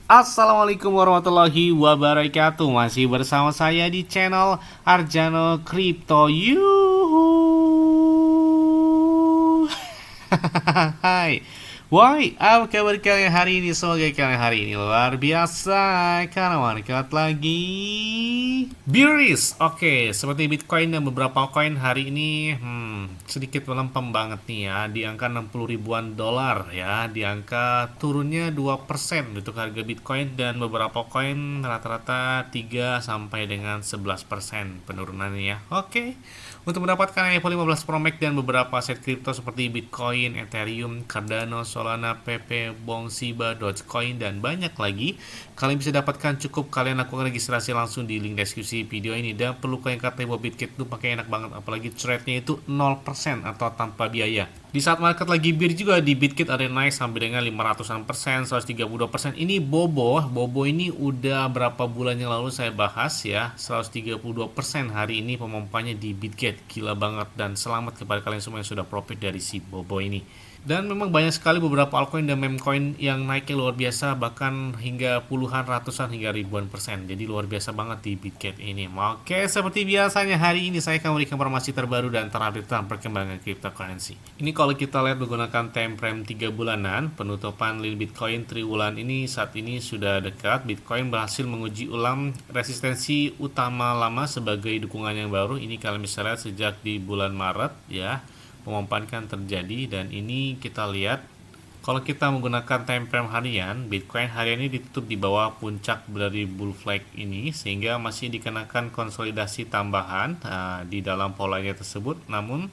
Assalamualaikum warahmatullahi wabarakatuh. Masih bersama saya di channel Arjano Crypto. Yuhu. Hai. Woi, apa kabar kalian hari ini? Semoga kalian hari ini luar biasa karena market lagi bearish. Oke, seperti Bitcoin dan beberapa koin hari ini sedikit melempem banget nih ya, di angka 60 ribuan dolar ya, di angka turunnya 2% untuk harga Bitcoin, dan beberapa koin rata-rata 3 sampai dengan 11% penurunannya ya. Oke. Untuk mendapatkan iPhone 15 Pro Max dan beberapa aset kripto seperti Bitcoin, Ethereum, Cardano, Solana, PP, Bong, Shiba, Dogecoin, dan banyak lagi, kalian bisa dapatkan cukup kalian lakukan registrasi langsung di link deskripsi video ini. Dan perlu kalian ketahui bahwa Bitkit itu pakai enak banget, apalagi trade-nya itu 0% atau tanpa biaya. Di saat market lagi bear juga di Bitkit ada naik sampai dengan 500%, 132%. Ini Bobo ini udah berapa bulan yang lalu saya bahas ya, 132% hari ini pemompannya di Bitkit. Gila banget, dan selamat kepada kalian semua yang sudah profit dari si Bobo ini. Dan memang banyak sekali beberapa altcoin dan meme coin yang naiknya luar biasa, bahkan hingga puluhan, ratusan, hingga ribuan persen. Jadi luar biasa banget di Bitkit ini. Oke, seperti biasanya hari ini saya akan memberikan informasi terbaru dan terupdate tentang perkembangan cryptocurrency. Ini kalau kita lihat menggunakan time frame 3 bulanan, penutupan lini Bitcoin triwulan ini saat ini sudah dekat. Bitcoin berhasil menguji ulang resistensi utama lama sebagai dukungan yang baru. Ini kalian bisa lihat sejak di bulan Maret ya, pemompan kan terjadi. Dan ini kita lihat kalau kita menggunakan time frame harian, Bitcoin hari ini ditutup di bawah puncak dari bull flag ini, sehingga masih dikenakan konsolidasi tambahan di dalam polanya tersebut. Namun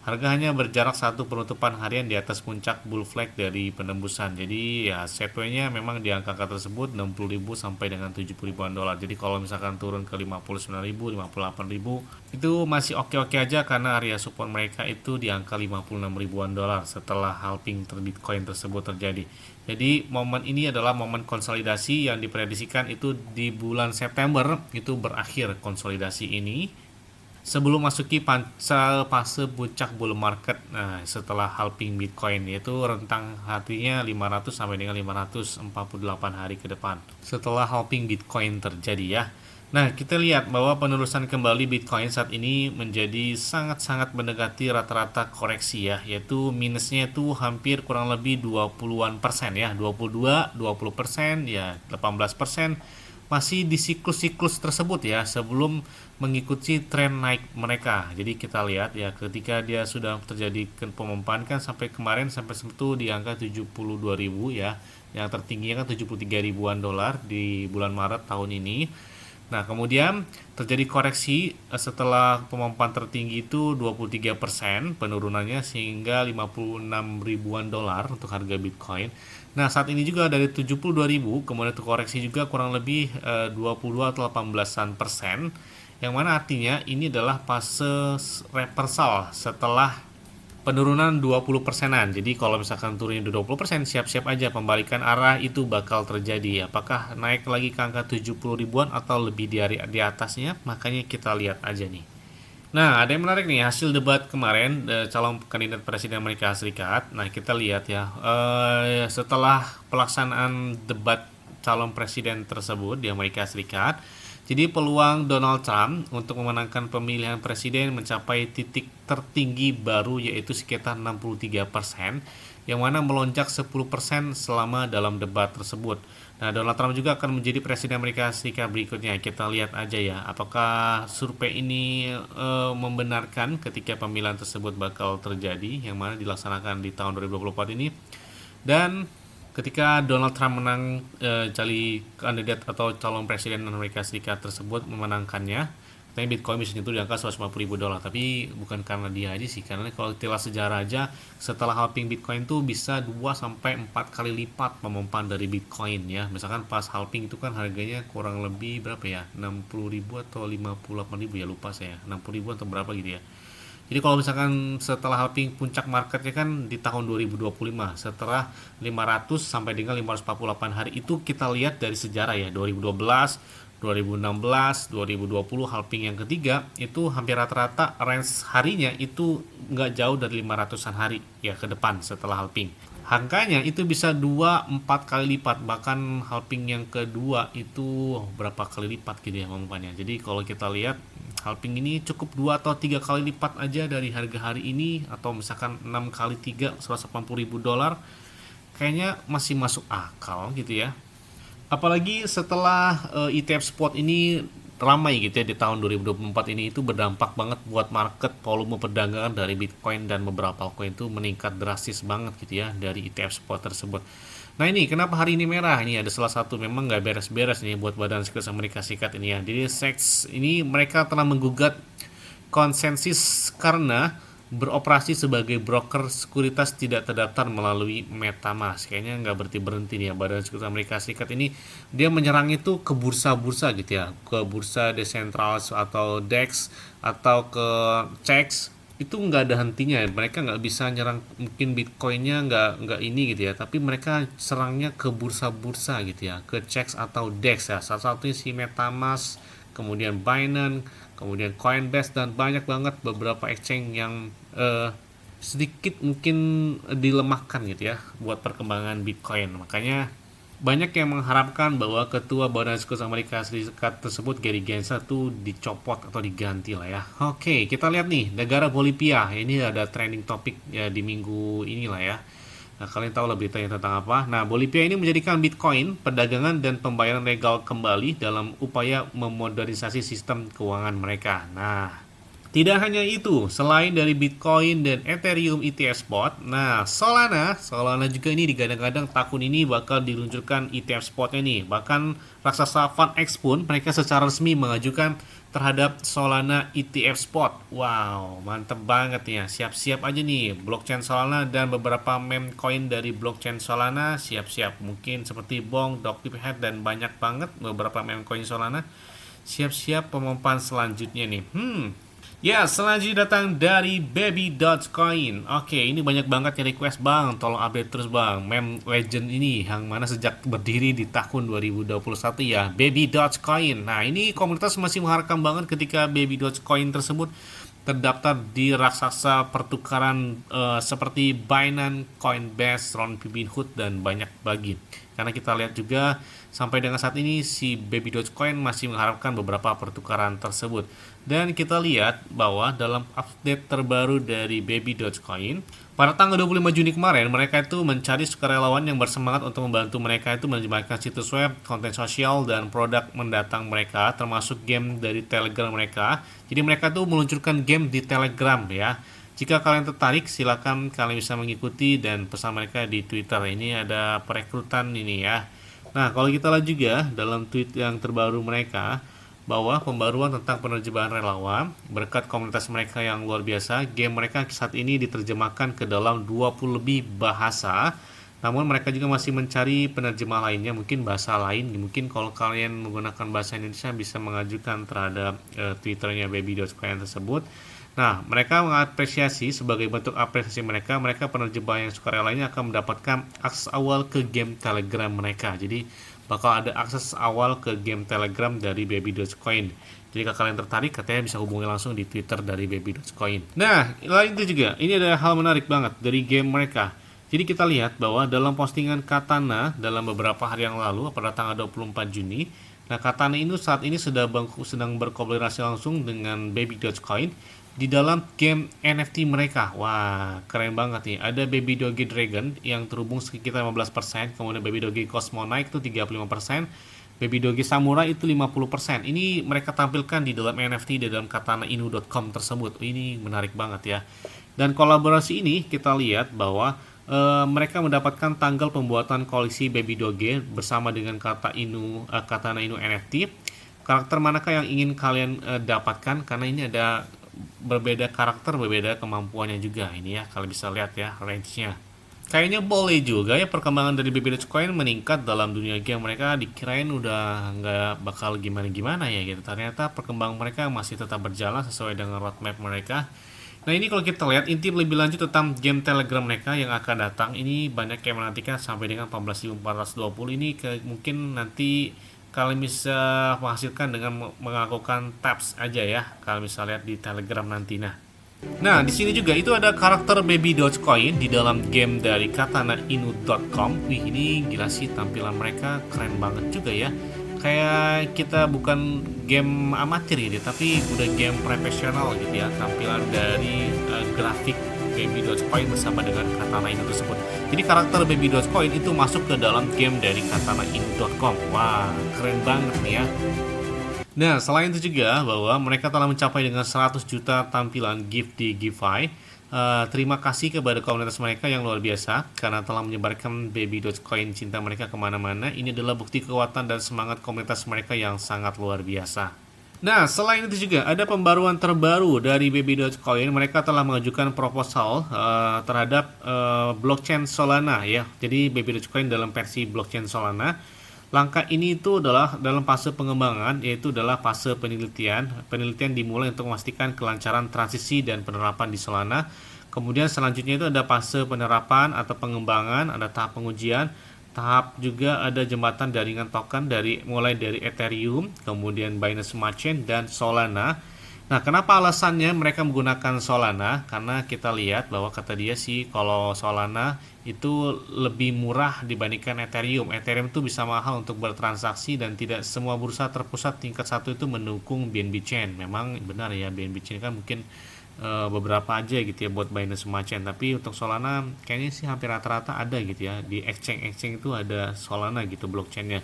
harga hanya berjarak satu penutupan harian di atas puncak bull flag dari penembusan. Jadi ya setway-nya memang di angka tersebut 60.000 sampai dengan 70 ribuan dolar. Jadi kalau misalkan turun ke 59.000, 58.000 itu masih oke-oke aja, karena area support mereka itu di angka 56 ribuan dolar setelah halving Bitcoin tersebut terjadi. Jadi momen ini adalah momen konsolidasi yang diprediksikan itu di bulan September itu berakhir konsolidasi ini, sebelum masuki fase puncak bull market. Nah, setelah halving Bitcoin, yaitu rentang harinya 500 sampai dengan 548 hari ke depan setelah halving Bitcoin terjadi ya. Nah, kita lihat bahwa penerusan kembali Bitcoin saat ini menjadi sangat-sangat mendekati rata-rata koreksi ya, yaitu minusnya itu hampir kurang lebih 20-an persen ya, 22, 20% ya, 18%, masih di siklus-siklus tersebut ya, sebelum mengikuti tren naik mereka. Jadi kita lihat ya, ketika dia sudah terjadi pemompan kan sampai kemarin sampai sentuh di angka 72.000 ya, yang tertingginya kan 73 ribuan dolar di bulan Maret tahun ini. Nah, kemudian terjadi koreksi setelah pemompan tertinggi itu 23% penurunannya, sehingga 56 ribuan dolar untuk harga Bitcoin. Nah, saat ini juga dari 72.000 kemudian koreksi juga kurang lebih 22 atau 18-an persen, yang mana artinya ini adalah fase reversal setelah penurunan 20 persenan. Jadi kalau misalkan turunnya 20%, siap-siap aja pembalikan arah itu bakal terjadi. Apakah naik lagi ke angka 70 ribuan atau lebih di atasnya? Makanya kita lihat aja nih. Nah, ada yang menarik nih, hasil debat kemarin calon kandidat presiden Amerika Serikat. Nah, kita lihat ya, setelah pelaksanaan debat calon presiden tersebut di Amerika Serikat, jadi peluang Donald Trump untuk memenangkan pemilihan presiden mencapai titik tertinggi baru, yaitu sekitar 63%, yang mana melonjak 10% selama dalam debat tersebut. Nah, Donald Trump juga akan menjadi presiden Amerika Serikat berikutnya. Kita lihat aja ya, apakah survei ini membenarkan ketika pemilihan tersebut bakal terjadi, yang mana dilaksanakan di tahun 2024 ini. Dan ketika Donald Trump menang, jadi kandidat atau calon presiden Amerika Serikat tersebut memenangkannya, katanya Bitcoin bisa nyentuh di angka 150 ribu dolar. Tapi bukan karena dia aja sih, karena kalau telah sejarah aja, setelah halving Bitcoin tuh bisa 2 sampai 4 kali lipat pemompan dari Bitcoin ya. Misalkan pas halving itu kan harganya kurang lebih berapa ya, 60 ribu atau 58 ribu ya, lupa saya, 60 ribu atau berapa gitu ya. Jadi kalau misalkan setelah halving puncak marketnya kan di tahun 2025, setelah 500 sampai dengan 548 hari, itu kita lihat dari sejarah ya, 2012, 2016, 2020 halving yang ketiga itu hampir rata-rata range harinya itu nggak jauh dari 500-an hari ya ke depan setelah halving. Angkanya itu bisa 2-4 kali lipat, bahkan halving yang kedua itu berapa kali lipat gitu ya umpannya. Jadi kalau kita lihat halving ini cukup 2 atau 3 kali lipat aja dari harga hari ini, atau misalkan 6 kali 3 180.000 dolar, kayaknya masih masuk akal gitu ya. Apalagi setelah ETF spot ini ramai gitu ya di tahun 2024 ini, itu berdampak banget buat market. Volume perdagangan dari Bitcoin dan beberapa altcoin itu meningkat drastis banget gitu ya dari ETF spot tersebut. Nah ini kenapa hari ini merah? Ini ada salah satu memang nggak beres-beres nih buat Badan Sekurititas Amerika Serikat ini ya. Jadi SEC ini mereka telah menggugat konsensus karena beroperasi sebagai broker sekuritas tidak terdaftar melalui MetaMask. Kayaknya nggak berhenti-berhenti nih ya Badan Sekuritas Amerika Serikat ini. Dia menyerang itu ke bursa-bursa gitu ya, ke bursa decentralized atau DEX atau ke CEX. Itu nggak ada hentinya. Mereka nggak bisa nyerang mungkin Bitcoinnya nggak ini gitu ya, tapi mereka serangnya ke bursa-bursa gitu ya, ke CEX atau DEX ya. Salah satunya si MetaMask, kemudian Binance, kemudian Coinbase, dan banyak banget beberapa exchange yang sedikit mungkin dilemahkan gitu ya buat perkembangan Bitcoin. Makanya banyak yang mengharapkan bahwa ketua Badan Sekuritas Amerika Serikat tersebut, Gary Gensler, tuh dicopot atau diganti lah ya. Oke, kita lihat nih negara Bolivia. Ini ada trending topik ya di minggu inilah ya. Nah, kalian tahu lah beritanya tentang apa. Nah, Bolivia ini menjadikan Bitcoin, perdagangan, dan pembayaran legal kembali dalam upaya memodernisasi sistem keuangan mereka. Nah, tidak hanya itu, selain dari Bitcoin dan Ethereum ETF spot, nah Solana juga ini digadang-gadang tahun ini bakal diluncurkan ETF spotnya nih. Bahkan raksasa FunX pun mereka secara resmi mengajukan terhadap Solana ETF spot. Wow, mantep banget ya. Siap-siap aja nih blockchain Solana dan beberapa meme coin dari blockchain Solana. Siap-siap, mungkin seperti Bong, Doctip-Head, dan banyak banget beberapa meme coin Solana. Siap-siap pemompan selanjutnya nih. Ya, selanjutnya datang dari Baby.coin. Oke, ini banyak banget yang request, Bang, tolong update terus, Bang. Meme legend ini yang mana sejak berdiri di tahun 2021 ya, Baby.coin. Nah, ini komunitas masih mengharapkan banget ketika Baby.coin tersebut terdaftar di raksasa pertukaran seperti Binance, Coinbase, Robinhood, dan banyak lagi. Karena kita lihat juga sampai dengan saat ini si Baby.coin masih mengharapkan beberapa pertukaran tersebut. Dan kita lihat bahwa dalam update terbaru dari Baby.coin, pada tanggal 25 Juni kemarin, mereka itu mencari sukarelawan yang bersemangat untuk membantu mereka itu menerjemahkan situs web, konten sosial, dan produk mendatang mereka, termasuk game dari Telegram mereka. Jadi mereka tuh meluncurkan game di Telegram ya. Jika kalian tertarik, silakan kalian bisa mengikuti dan pesan mereka di Twitter. Ini ada perekrutan ini ya. Nah, kalau kita lihat juga dalam tweet yang terbaru mereka, bahwa pembaruan tentang penerjemahan relawan berkat komunitas mereka yang luar biasa, game mereka saat ini diterjemahkan ke dalam 20 lebih bahasa. Namun mereka juga masih mencari penerjemah lainnya, mungkin bahasa lain. Mungkin kalau kalian menggunakan bahasa Indonesia bisa mengajukan terhadap Twitternya Baby.coin tersebut. Nah, mereka mengapresiasi sebagai bentuk apresiasi mereka penerjemah yang sukarela ini akan mendapatkan akses awal ke game Telegram mereka. Jadi bakal ada akses awal ke game Telegram dari Baby.coin. Jadi kalau kalian tertarik, katanya bisa hubungi langsung di Twitter dari Baby.coin. Nah, lain itu juga, ini ada hal menarik banget dari game mereka. Jadi kita lihat bahwa dalam postingan Katana dalam beberapa hari yang lalu pada tanggal 24 Juni, nah Katana ini saat ini sedang berkolaborasi langsung dengan Baby.coin di dalam game NFT mereka. Wah, keren banget nih. Ada Baby Doge Dragon yang terhubung sekitar 15%, kemudian Baby Doge Cosmonite itu 35%, Baby Doge Samurai itu 50%. Ini mereka tampilkan di dalam NFT di dalam katanainu.com tersebut. Ini menarik banget ya. Dan kolaborasi ini kita lihat bahwa mereka mendapatkan tanggal pembuatan koleksi Baby Doge bersama dengan Katana Inu NFT. Karakter manakah yang ingin kalian dapatkan? Karena ini ada berbeda karakter, berbeda kemampuannya juga. Ini ya, kalian bisa lihat ya range-nya. Kayaknya boleh juga ya perkembangan dari Baby.coin meningkat dalam dunia game. Mereka dikirain udah nggak bakal gimana-gimana ya gitu. Ternyata perkembangan mereka masih tetap berjalan sesuai dengan roadmap mereka. Nah, ini kalau kita lihat inti lebih lanjut tentang game Telegram mereka yang akan datang, ini banyak yang menantikan sampai dengan 14.420. Ini mungkin nanti kalian bisa menghasilkan dengan melakukan tabs aja ya, kalian bisa lihat di Telegram nanti. Nah, Nah, di sini juga itu ada karakter Baby Dogecoin di dalam game dari katanainu.com. Wih, ini gila sih, tampilan mereka keren banget juga ya. Kayak kita bukan game amatir gitu, tapi udah game profesional gitu ya. Tampilan dari grafik Baby Dogecoin bersama dengan Katana Inu tersebut. Jadi karakter Baby Dogecoin itu masuk ke dalam game dari katanainu.com. Wah, keren banget nih ya. Nah, selain itu juga bahwa mereka telah mencapai dengan 100 juta tampilan gift di Gify. Terima kasih kepada komunitas mereka yang luar biasa karena telah menyebarkan Baby Dogecoin cinta mereka kemana-mana. Ini adalah bukti kekuatan dan semangat komunitas mereka yang sangat luar biasa. Nah, selain itu juga ada pembaruan terbaru dari Baby Dogecoin. Mereka telah mengajukan proposal terhadap blockchain Solana ya. Jadi Baby Dogecoin dalam versi blockchain Solana. Langkah ini itu adalah dalam fase pengembangan, yaitu adalah fase penelitian. Penelitian dimulai untuk memastikan kelancaran transisi dan penerapan di Solana. Kemudian selanjutnya itu ada fase penerapan atau pengembangan, ada tahap pengujian, tahap juga ada jembatan jaringan token mulai dari Ethereum, kemudian Binance Smart Chain dan Solana. Nah, kenapa alasannya mereka menggunakan Solana? Karena kita lihat bahwa kata dia sih kalau Solana itu lebih murah dibandingkan Ethereum. Ethereum itu bisa mahal untuk bertransaksi dan tidak semua bursa terpusat tingkat satu itu mendukung BNB Chain. Memang benar ya, BNB Chain kan mungkin beberapa aja gitu ya buat Binance Smart Chain. Tapi untuk Solana kayaknya sih hampir rata-rata ada gitu ya. Di exchange itu ada Solana gitu blockchainnya.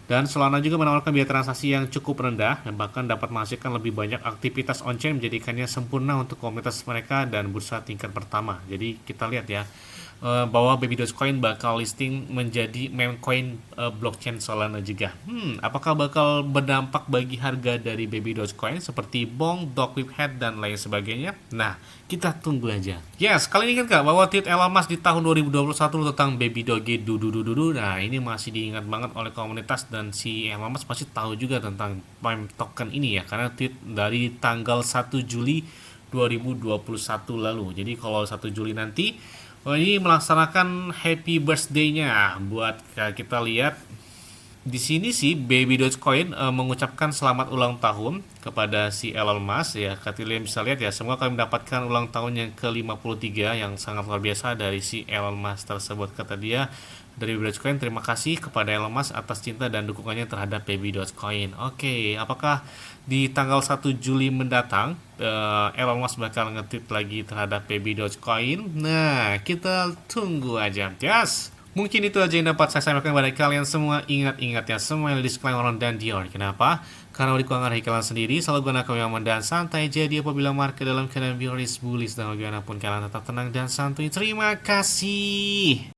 Dan Solana juga menawarkan biaya transaksi yang cukup rendah dan bahkan dapat menghasilkan lebih banyak aktivitas on-chain menjadikannya sempurna untuk komunitas mereka dan bursa tingkat pertama. Jadi kita lihat ya bahwa Baby Dogecoin bakal listing menjadi meme coin blockchain Solana juga. Apakah bakal berdampak bagi harga dari Baby Dogecoin seperti Bong, Dogwhip dan lain sebagainya? Nah, kita tunggu aja. Yes, kali ini kan Kak bahwa tweet Elon Musk di tahun 2021 tentang Baby Doge dudu. Nah, ini masih diingat banget oleh komunitas dan si Elon Musk pasti tahu juga tentang meme token ini ya karena tweet dari tanggal 1 Juli 2021 lalu. Jadi kalau 1 Juli nanti ini melaksanakan happy birthday-nya buat kita lihat di sini sih Baby Dogecoin mengucapkan selamat ulang tahun kepada si Elon Musk ya. Kalian bisa lihat ya, semua kami mendapatkan ulang tahun yang ke-53 yang sangat luar biasa dari si Elon Musk tersebut. Kata dia dari Baby Dogecoin, terima kasih kepada Elon Musk atas cinta dan dukungannya terhadap Baby Dogecoin. Oke, apakah di tanggal 1 Juli mendatang Elon Musk bakal nge-tweet lagi terhadap Baby Dogecoin? Nah, kita tunggu aja. Yes. Mungkin itu aja yang dapat saya sampaikan kepada kalian semua. Ingat-ingat ya, semua yang disclaimer dan Dior. Kenapa? Karena di keuangan kalian sendiri selalu gunakan yang aman dan santai. Jadi apabila market dalam keadaan bullish dan bagaimanapun kalian tetap tenang dan santuy. Terima kasih.